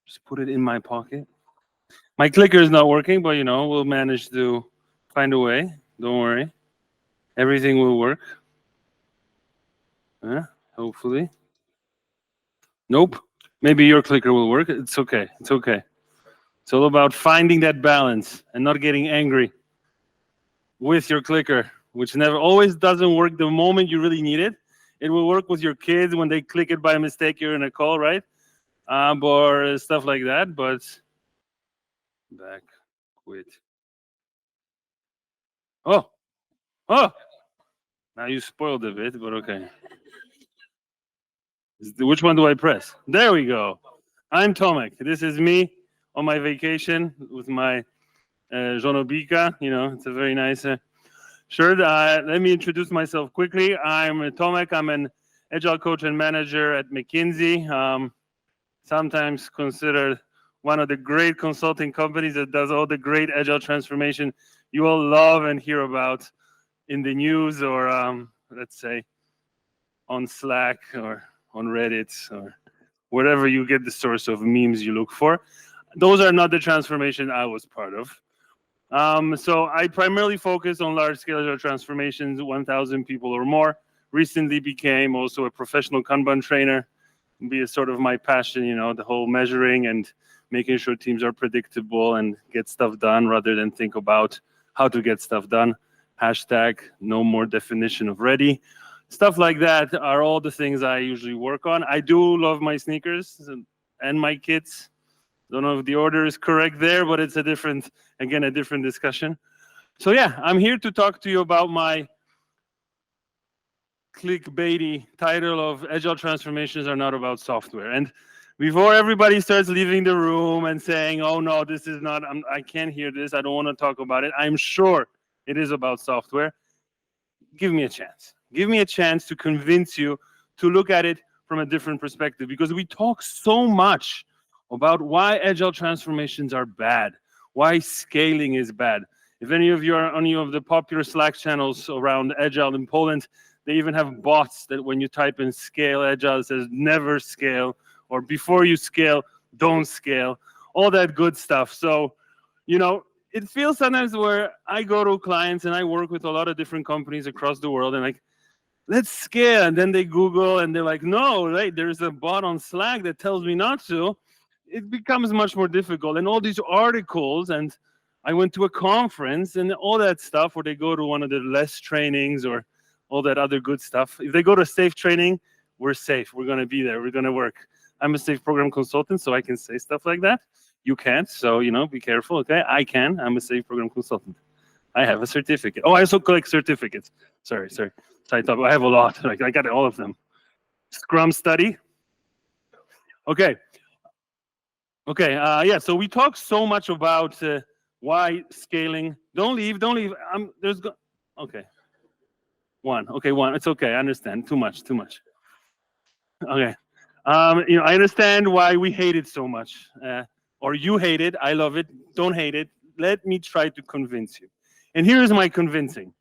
Just put it in my pocket. My clicker is not working, but we'll manage to find a way. Don't worry. Everything will work. Hopefully. Nope. Maybe your clicker will work. It's okay. It's okay. It's all about finding that balance and not getting angry with your clicker, which never always doesn't work the moment you really need it. It will work with your kids when they click it by mistake. You're in a call, right? Or stuff like that. But back quit. Oh. Now you spoiled a bit, but okay. Which one do I press? There we go. I'm Tomek. This is me on my vacation with my Żonobika. It's a very nice shirt. Let me introduce myself quickly. I'm Tomek. I'm an Agile Coach and Manager at McKinsey. Sometimes considered one of the great consulting companies that does all the great Agile transformation you all love and hear about in the news, or let's say on Slack or on Reddit or wherever you get the source of memes you look for. Those are not the transformation I was part of. So I primarily focus on large-scale Agile transformations, 1,000 people or more. Recently became also a professional Kanban trainer. Be a sort of my passion, the whole measuring and making sure teams are predictable and get stuff done rather than think about how to get stuff done. Hashtag no more definition of ready. Stuff like that are all the things I usually work on. I do love my sneakers and my kids. Don't know if the order is correct there, but it's a different discussion. So yeah, I'm here to talk to you about my clickbaity title of Agile Transformations are not about software. And before everybody starts leaving the room and saying, oh no, this is not, I can't hear this, I don't want to talk about it, I'm sure it is about software. Give me a chance. Give me a chance to convince you to look at it from a different perspective, because we talk so much about why Agile transformations are bad, why scaling is bad. If any of you are on any of the popular Slack channels around Agile in Poland, they even have bots that when you type in scale Agile, it says never scale, or before you scale, don't scale, all that good stuff. So, it feels sometimes where I go to clients and I work with a lot of different companies across the world and like, let's scale. And then they Google and they're like, no, right, there's a bot on Slack that tells me not to. It becomes much more difficult. And all these articles, and I went to a conference and all that stuff where they go to one of the less trainings or all that other good stuff. If they go to safe training, we're safe. We're going to be there. We're going to work. I'm a safe program consultant, so I can say stuff like that. You can't, so, be careful, okay? I can. I'm a safe program consultant. I have a certificate. Oh, I also collect certificates. Sorry. Side topic. I have a lot. I got all of them. Scrum study. Okay. Yeah, so we talk so much about why scaling. Don't leave. Okay. One. It's okay. I understand. Too much. Okay. I understand why we hate it so much. Or you hate it. I love it. Don't hate it. Let me try to convince you. And here's my convincing.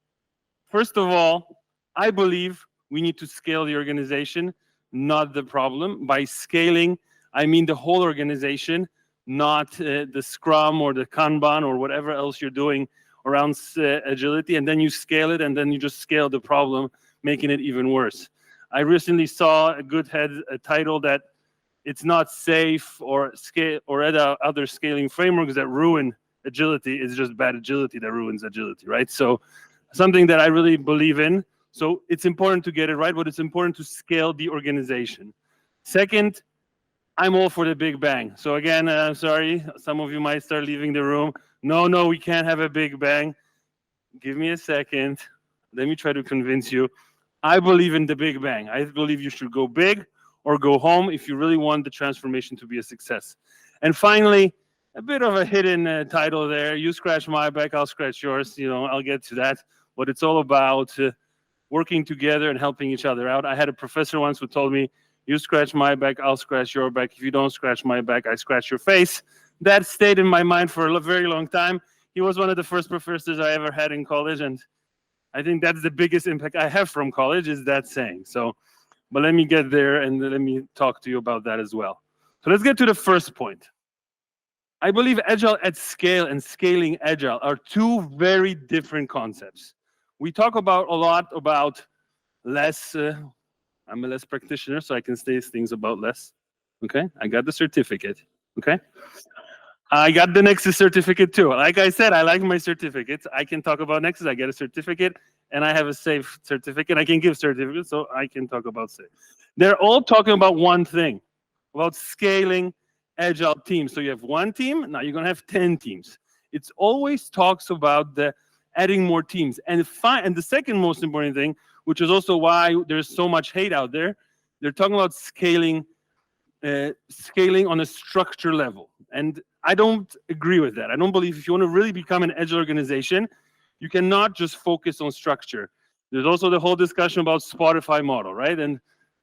First of all, I believe we need to scale the organization, not the problem. By scaling, I mean the whole organization, not the Scrum or the Kanban or whatever else you're doing around agility. And then you scale it, and then you just scale the problem, making it even worse. I recently saw a title that it's not safe or scale or other scaling frameworks that ruin agility. It's just bad agility that ruins agility, right? So something that I really believe in. So it's important to get it right, but it's important to scale the organization. Second, I'm all for the big bang. So again, I'm sorry, some of you might start leaving the room. No, we can't have a big bang. Give me a second. Let me try to convince you. I believe in the big bang. I believe you should go big or go home if you really want the transformation to be a success. And finally, a bit of a hidden title there. You scratch my back, I'll scratch yours. I'll get to that. But it's all about working together and helping each other out. I had a professor once who told me, you scratch my back, I'll scratch your back. If you don't scratch my back, I scratch your face. That stayed in my mind for a very long time. He was one of the first professors I ever had in college, and I think that's the biggest impact I have from college is that saying. So, but let me get there and let me talk to you about that as well. So let's get to the first point. I believe Agile at scale and scaling Agile are two very different concepts. We talk a lot about less. I'm a less practitioner, so I can say things about less. Okay, I got the certificate. Okay, I got the Nexus certificate too. Like I said, I like my certificates. I can talk about Nexus. I get a certificate, and I have a SAFe certificate. I can give certificates, so I can talk about SAFe. They're all talking about one thing, about scaling Agile teams. So you have one team, now you're going to have 10 teams. It always talks about the adding more teams. And the second most important thing, which is also why there's so much hate out there, they're talking about scaling on a structure level. And I don't agree with that. I don't believe if you want to really become an Agile organization, you cannot just focus on structure. There's also the whole discussion about Spotify model, right? And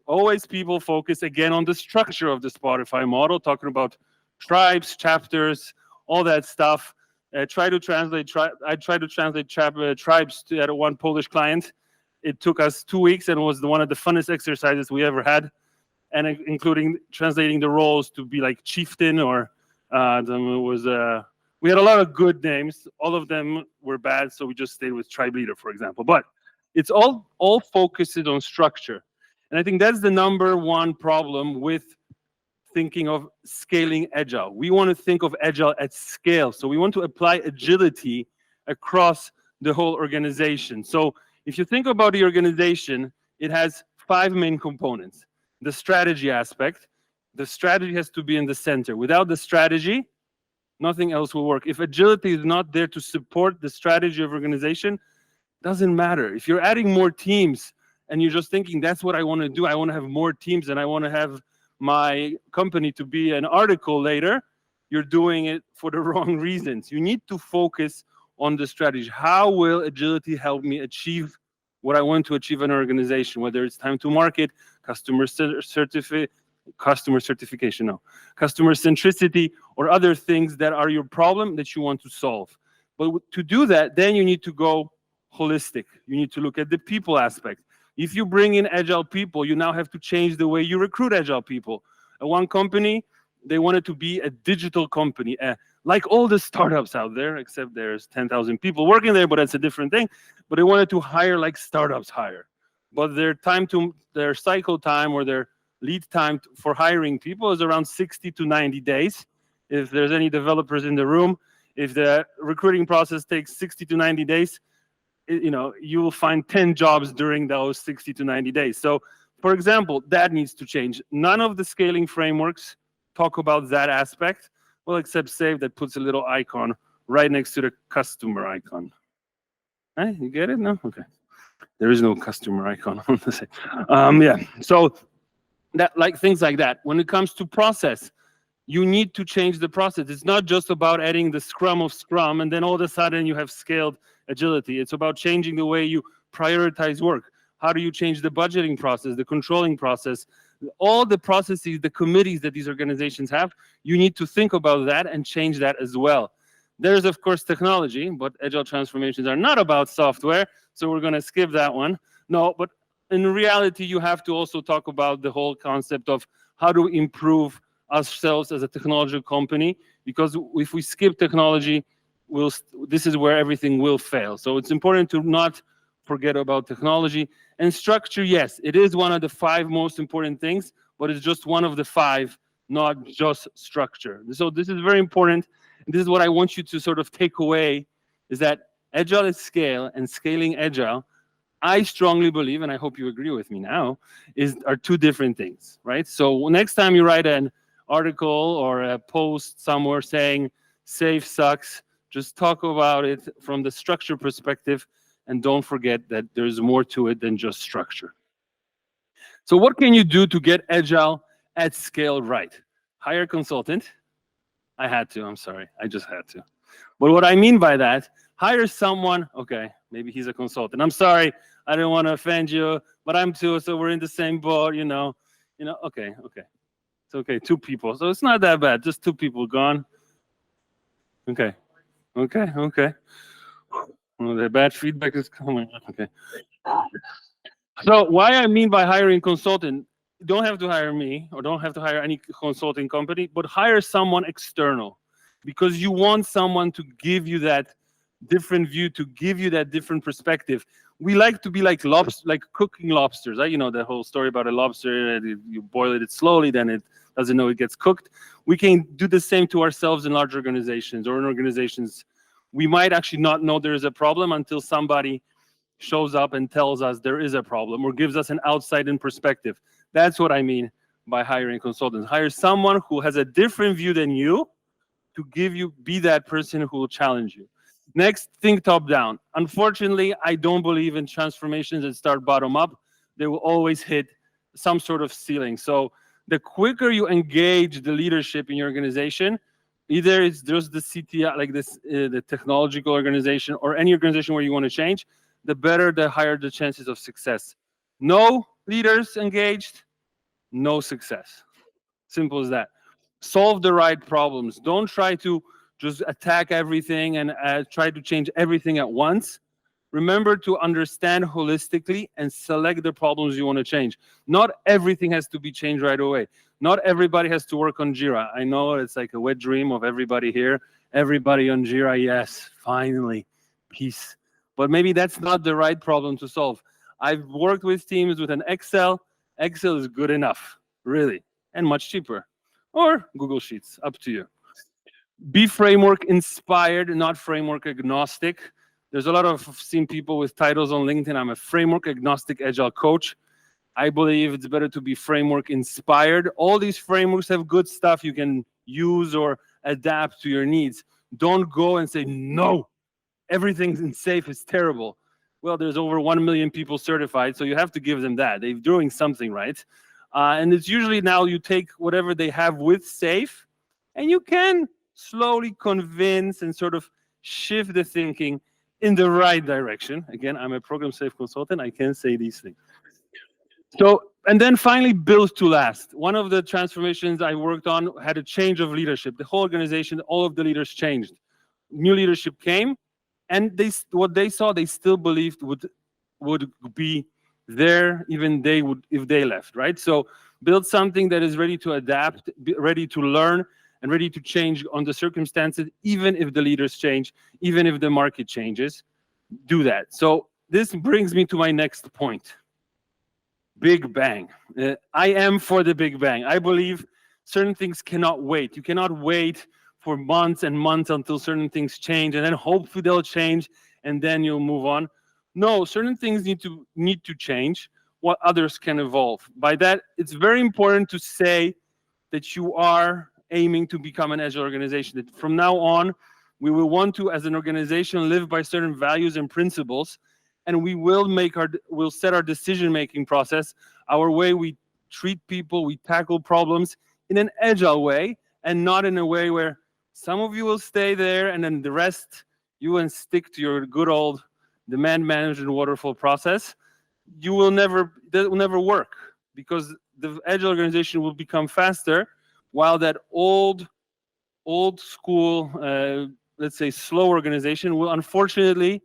always people focus again on the structure of the Spotify model, talking about tribes, chapters, all that stuff. I tried to translate tribes to one Polish client. It took us 2 weeks and was one of the funnest exercises we ever had, and including translating the roles to be like chieftain or we had a lot of good names. All of them were bad, so we just stayed with tribe leader, for example. But it's all focuses on structure. And I think that's the number one problem with thinking of scaling Agile. We want to think of Agile at scale. So we want to apply agility across the whole organization. So if you think about the organization, it has 5 main components. The strategy aspect. The strategy has to be in the center. Without the strategy, nothing else will work. If agility is not there to support the strategy of organization, doesn't matter. If you're adding more teams, and you're just thinking, that's what I want to do. I want to have more teams, and I want to have my company to be an article later. You're doing it for the wrong reasons. You need to focus on the strategy. How will agility help me achieve what I want to achieve in an organization, whether it's time to market, customer centricity, or other things that are your problem that you want to solve. But to do that, then you need to go holistic. You need to look at the people aspect. If you bring in Agile people, you now have to change the way you recruit Agile people. At one company, they wanted to be a digital company, like all the startups out there, except there's 10,000 people working there, but that's a different thing. But they wanted to hire like startups hire. But their cycle time or their lead time for hiring people is around 60 to 90 days. If there's any developers in the room, if the recruiting process takes 60 to 90 days, you will find 10 jobs during those 60 to 90 days. So, for example, that needs to change. None of the scaling frameworks talk about that aspect, well, except SAFe that puts a little icon right next to the customer icon. Hey, you get it? No? Okay. There is no customer icon on the SAFe. Yeah. So, things like that. When it comes to process, you need to change the process. It's not just about adding the Scrum of Scrum, and then all of a sudden you have scaled agility. It's about changing the way you prioritize work. How do you change the budgeting process, the controlling process, all the processes, the committees that these organizations have? You need to think about that and change that as well. There's, of course, technology, but Agile transformations are not about software, so we're going to skip that one. No, but in reality, you have to also talk about the whole concept of how to improve ourselves as a technology company, because if we skip technology, this is where everything will fail. So it's important to not forget about technology. And structure, yes, it is one of the 5 most important things, but it's just one of the 5, not just structure. So this is very important. And this is what I want you to sort of take away, is that Agile at scale and scaling Agile, I strongly believe, and I hope you agree with me now, are 2 different things, right? So next time you write an article or a post somewhere saying SAFe sucks, just talk about it from the structure perspective, and don't forget that there's more to it than just structure. So what can you do to get Agile at scale right? Hire a consultant. I had to, I'm sorry, I just had to. But what I mean by that, hire someone, okay, maybe he's a consultant. I'm sorry, I didn't want to offend you, but I'm too, so we're in the same boat, okay. It's okay, 2 people, so it's not that bad, just 2 people gone. Okay. Well, the bad feedback is coming. Okay. So why I mean by hiring consultant, don't have to hire me or don't have to hire any consulting company, but hire someone external, because you want someone to give you that different view, to give you that different perspective. We like to be like cooking lobsters. You know the whole story about a lobster. You boil it slowly, then it doesn't know it gets cooked. We can do the same to ourselves in large organizations or in organizations. We might actually not know there is a problem until somebody shows up and tells us there is a problem or gives us an outside-in perspective. That's what I mean by hiring consultants. Hire someone who has a different view than you to be that person who will challenge you. Next, think top down. Unfortunately, I don't believe in transformations that start bottom up. They will always hit some sort of ceiling. So the quicker you engage the leadership in your organization, either it's just the CTI, like this, the technological organization, or any organization where you want to change, the better, the higher the chances of success. No leaders engaged, no success. Simple as that. Solve the right problems. Don't try to just attack everything and try to change everything at once. Remember to understand holistically and select the problems you want to change. Not everything has to be changed right away. Not everybody has to work on Jira. I know it's like a wet dream of everybody here. Everybody on Jira, yes, finally, peace. But maybe that's not the right problem to solve. I've worked with teams with an Excel. Excel is good enough, really, and much cheaper. Or Google Sheets, up to you. Be framework inspired, not framework agnostic. There's a lot of seen people with titles on LinkedIn. I'm a framework agnostic agile coach. I believe it's better to be framework inspired. All these frameworks have good stuff you can use or adapt to your needs. Don't go and say, no, everything safe is terrible. Well, there's over 1 million people certified, so you have to give them that. They're doing something right. And it's usually now you take whatever they have with safe, and you can slowly convince and sort of shift the thinking in the right direction. Again, I'm a program safe consultant. I can say these things. So, and then finally, build to last. One of the transformations I worked on had a change of leadership. The whole organization, all of the leaders changed. New leadership came, and what they saw, they still believed would be there, even they would if they left, right? So build something that is ready to adapt, ready to learn, and ready to change on the circumstances, even if the leaders change, even if the market changes. Do that. So this brings me to my next point. Big bang. I am for the big bang. I believe certain things cannot wait. You cannot wait for months and months until certain things change, and then hopefully they'll change, and then you'll move on. No, certain things need to change while others can evolve. By that, it's very important to say that you are aiming to become an agile organization. That from now on, we will want to, as an organization, live by certain values and principles, and we will we'll set our decision-making process, our way we treat people, we tackle problems in an agile way, and not in a way where some of you will stay there, and then the rest, you will stick to your good old demand management waterfall process. That will never work, because the agile organization will become faster, while that old school, let's say slow organization will unfortunately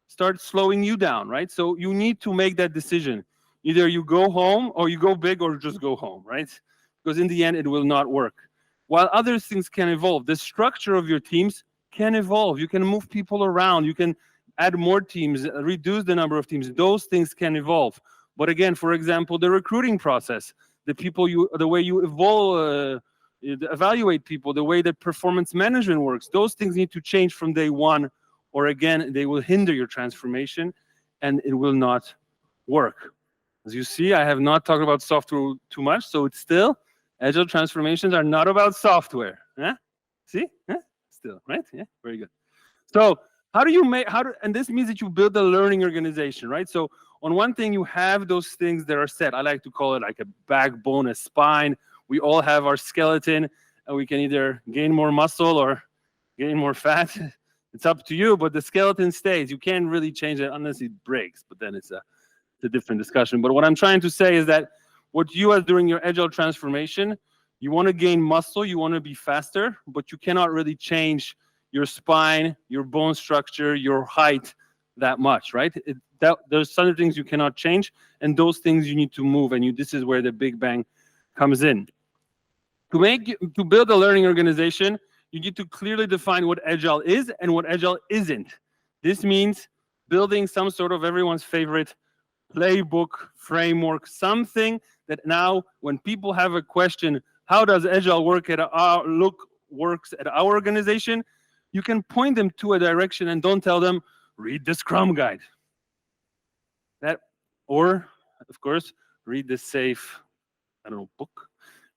start slowing you down, right? So you need to make that decision. Either you go home or you go big or just go home, right? Because in the end, it will not work. While other things can evolve, the structure of your teams can evolve. You can move people around. You can add more teams, reduce the number of teams. Those things can evolve. But again, for example, the recruiting process, the way you evaluate people, the way that performance management works, those things need to change from day one, or again, they will hinder your transformation and it will not work. As you see, I have not talked about software too much, so it's still, agile transformations are not about software. Huh? See? Huh? Still, right? Yeah, very good. So and this means that you build a learning organization, right? So on one thing, you have those things that are set. I like to call it like a backbone, a spine. We all have our skeleton, and we can either gain more muscle or gain more fat. It's up to you, but the skeleton stays. You can't really change it unless it breaks, but then it's a different discussion. But what I'm trying to say is that what you are doing your agile transformation, you want to gain muscle, you want to be faster, but you cannot really change your spine, your bone structure, your height that much, right? There's some things you cannot change, and those things you need to move, and this is where the big bang comes in. To build a learning organization, you need to clearly define what Agile is and what Agile isn't. This means building some sort of everyone's favorite playbook, framework, something that now when people have a question, how does Agile works at our organization, you can point them to a direction and don't tell them, read the Scrum guide. Or, of course, read the safe, I don't know, book,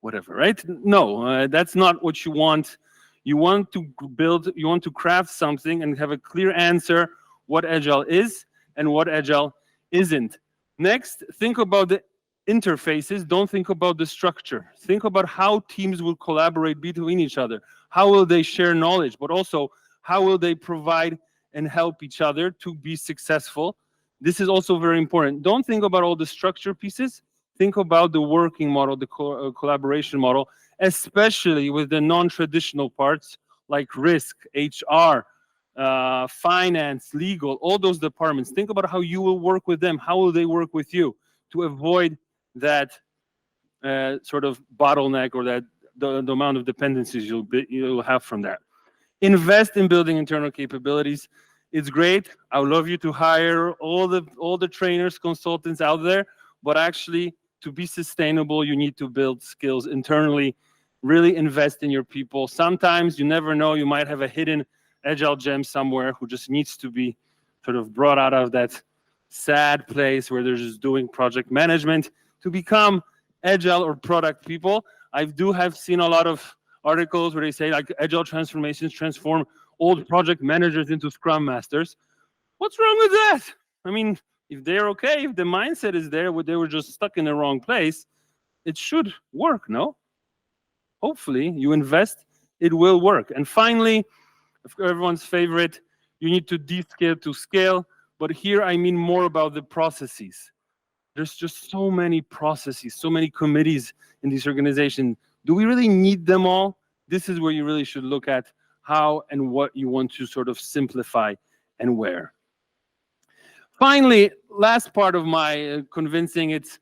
whatever, right? No, that's not what you want. You want to craft something and have a clear answer what Agile is and what Agile isn't. Next, think about the interfaces. Don't think about the structure. Think about how teams will collaborate between each other. How will they share knowledge? But also, how will they provide and help each other to be successful? This is also very important. Don't think about all the structure pieces. Think about the working model, the collaboration model, especially with the non-traditional parts like risk, HR, finance, legal, all those departments. Think about how you will work with them. How will they work with you to avoid that sort of bottleneck or that the amount of dependencies you'll have from that. Invest in building internal capabilities. It's great. I would love you to hire all the trainers, consultants out there, but actually to be sustainable, you need to build skills internally, really invest in your people. Sometimes you never know, you might have a hidden Agile gem somewhere who just needs to be sort of brought out of that sad place where they're just doing project management to become Agile or product people. I have seen a lot of articles where they say like Agile Transformations transform old project managers into Scrum Masters. What's wrong with that? I mean, if they're okay, if the mindset is there, where they were just stuck in the wrong place, it should work, no? Hopefully, you invest, it will work. And finally, everyone's favorite, you need to descale to scale. But here I mean more about the processes. There's just so many processes, so many committees in this organization. Do we really need them all? This is where you really should look at how and what you want to sort of simplify and where. Finally, last part of my convincing, it's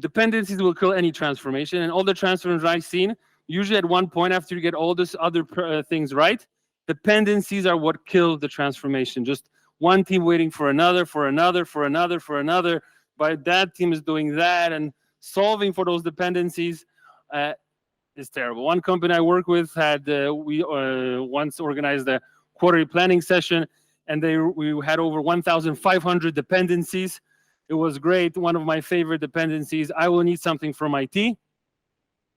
dependencies will kill any transformation. And all the transformations I've seen, usually at one point after you get all this other things right, dependencies are what kill the transformation. Just one team waiting for another, for another, for another, for another. But that team is doing that, and solving for those dependencies is terrible. One company I work with had, we once organized a quarterly planning session, and we had over 1,500 dependencies. It was great. One of my favorite dependencies, I will need something from IT.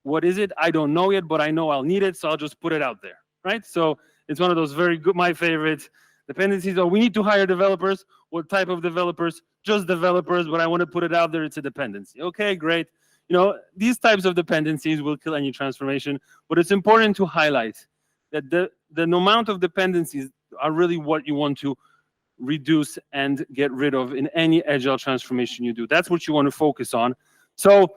What is it? I don't know yet, but I know I'll need it, so I'll just put it out there, right? So it's one of those very good, my favorite dependencies. Oh, we need to hire developers. What type of developers? Just developers, but I want to put it out there. It's a dependency. Okay, great. You know, these types of dependencies will kill any transformation, but it's important to highlight that the amount of dependencies are really what you want to reduce and get rid of in any Agile transformation you do. That's what you want to focus on. So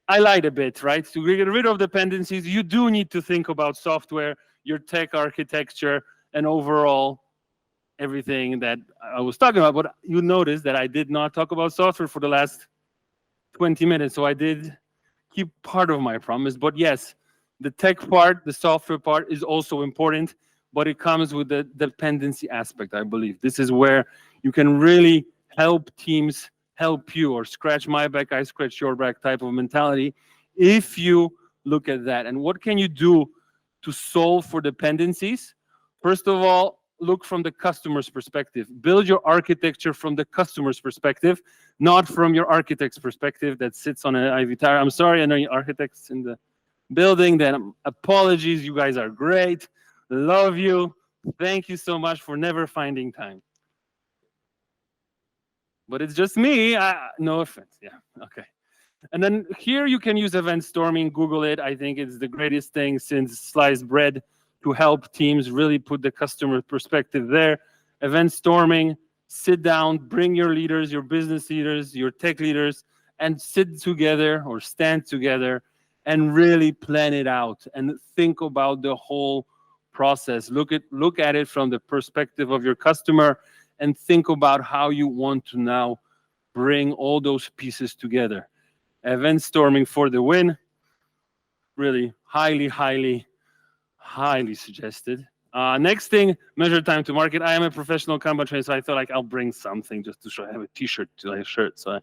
I lied a bit, right? To get rid of dependencies, you do need to think about software, your tech architecture, and overall everything that I was talking about. But you notice that I did not talk about software for the last 20 minutes. So I did keep part of my promise. But yes, the tech part, the software part is also important, but it comes with the dependency aspect, I believe. This is where you can really help teams help you, or scratch my back, I scratch your back type of mentality, if you look at that. And what can you do to solve for dependencies? First of all, look from the customer's perspective. Build your architecture from the customer's perspective, not from your architect's perspective that sits on an ivory tower. I'm sorry, I know your architects in the building, then apologies, you guys are great. Love you. Thank you so much for never finding time. But it's just me. No offense. Yeah, okay. And then here you can use event storming. Google it. I think it's the greatest thing since sliced bread to help teams really put the customer perspective there. Event storming, sit down, bring your leaders, your business leaders, your tech leaders, and sit together or stand together and really plan it out and think about the whole process. Look at it from the perspective of your customer and think about how you want to now bring all those pieces together. Event storming for the win. Really highly suggested. Next thing, measure time to market. I am a professional Kanban trainer, so I thought like I'll bring something just to show. I have a T-shirt to my shirt. So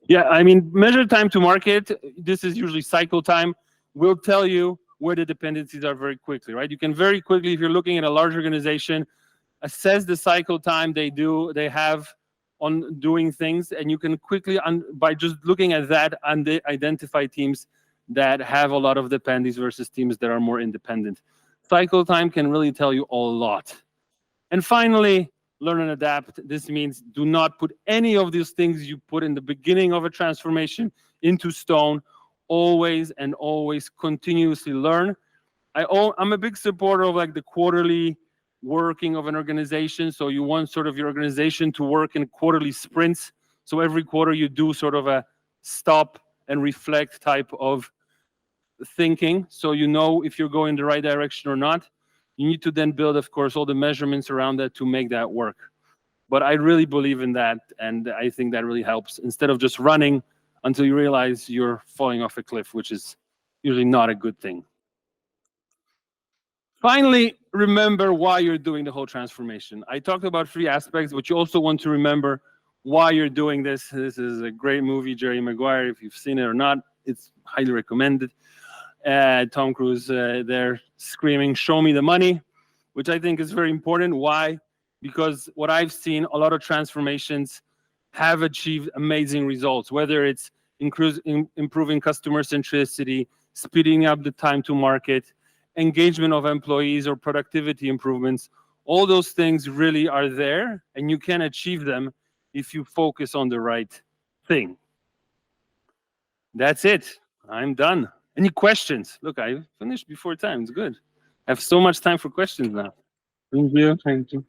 yeah, I mean, measure time to market. This is usually cycle time. Will tell you where the dependencies are very quickly, right? You can very quickly, if you're looking at a large organization, assess the cycle time they have on doing things, and you can quickly, by just looking at that, identify teams that have a lot of dependencies versus teams that are more independent. Cycle time can really tell you a lot. And finally, learn and adapt. This means do not put any of these things you put in the beginning of a transformation into stone. Always and always continuously learn. I'm a big supporter of like the quarterly working of an organization. So you want sort of your organization to work in quarterly sprints. So every quarter you do sort of a stop and reflect type of thinking, so you know if you're going the right direction or not. You need to then build, of course, all the measurements around that to make that work. But I really believe in that, and I think that really helps, instead of just running until you realize you're falling off a cliff, which is usually not a good thing. Finally, remember why you're doing the whole transformation. I talked about 3 aspects, but you also want to remember why you're doing this. This is a great movie, Jerry Maguire. If you've seen it or not, it's highly recommended. Tom Cruise there screaming, "Show me the money," which I think is very important. Why? Because what I've seen, a lot of transformations have achieved amazing results, whether it's improving customer centricity, speeding up the time to market, engagement of employees, or productivity improvements. All those things really are there, and you can achieve them if you focus on the right thing. That's it. I'm done. Any questions? Look, I finished before time. It's good. I have so much time for questions now. Thank you. Thank you.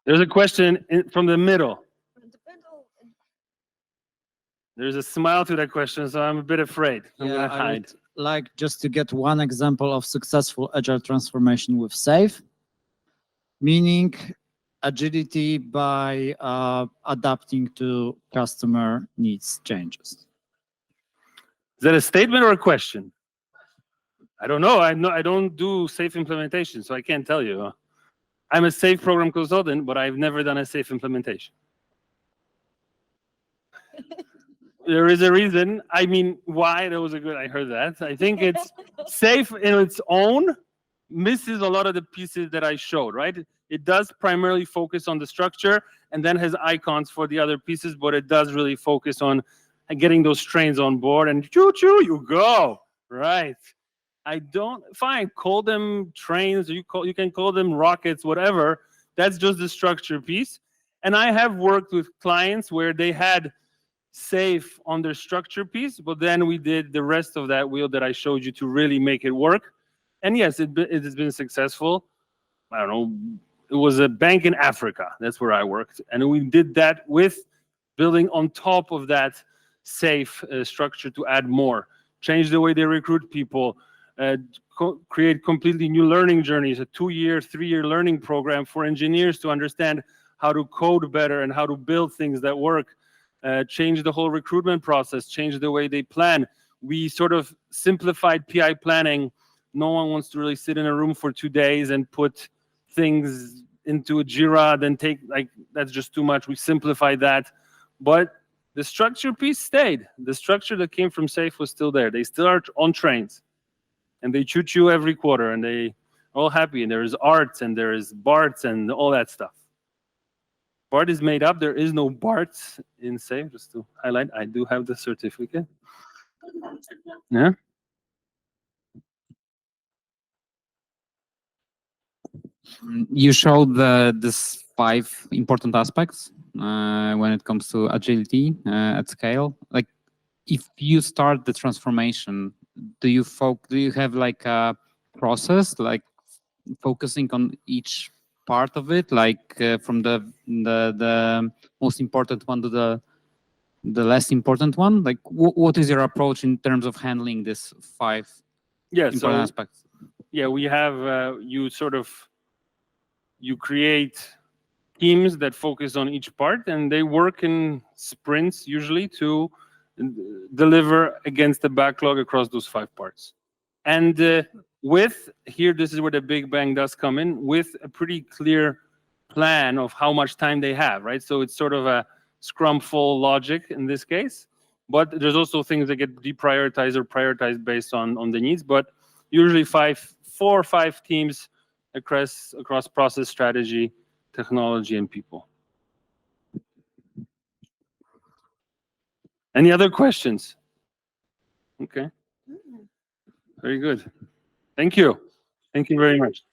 There's a question from the middle. There's a smile to that question, so I'm a bit afraid. I'm gonna hide. I would like just to get one example of successful agile transformation with SAFe, meaning agility by adapting to customer needs changes. Is that a statement or a question? I don't know. I don't do SAFe implementation, so I can't tell you. I'm a SAFe program consultant, but I've never done a SAFe implementation. There is a reason. I mean, why? That was a good. I heard that. I think it's SAFe in its own misses a lot of the pieces that I showed. Right? It does primarily focus on the structure and then has icons for the other pieces, but it does really focus on getting those trains on board and choo-choo, you go. Right. I don't, fine, call them trains, you can call them rockets, whatever. That's just the structure piece. And I have worked with clients where they had SAFe on their structure piece, but then we did the rest of that wheel that I showed you to really make it work. And yes, it has been successful. I don't know, it was a bank in Africa. That's where I worked. And we did that with building on top of that SAFe structure to add more, change the way they recruit people, create completely new learning journeys, a 2-year, 3-year learning program for engineers to understand how to code better and how to build things that work, change the whole recruitment process, change the way they plan. We sort of simplified PI planning. No one wants to really sit in a room for 2 days and put things into a Jira, then that's just too much. We simplified that. But the structure piece stayed. The structure that came from SAFe was still there. They still are on trains. And they choo-choo every quarter, and they all happy. And there is arts, and there is BARTs, and all that stuff. BART is made up. There is no BARTs in SAFe, just to highlight. I do have the certificate. Yeah. You showed this 5 important aspects when it comes to agility at scale. Like, if you start the transformation, do you have like a process, like focusing on each part of it, like from the most important one to the less important one? Like, what is your approach in terms of handling this 5? Yeah, important so aspects. yeah, we have you create teams that focus on each part, and they work in sprints usually to deliver against the backlog across those 5 parts. And with here, this is where the big bang does come in, with a pretty clear plan of how much time they have, right? So it's sort of a scrum full logic in this case, but there's also things that get deprioritized or prioritized based on the needs. But usually 4 or 5 teams across process, strategy, technology, and people. Any other questions? Okay. Very good. Thank you. Thank you very much.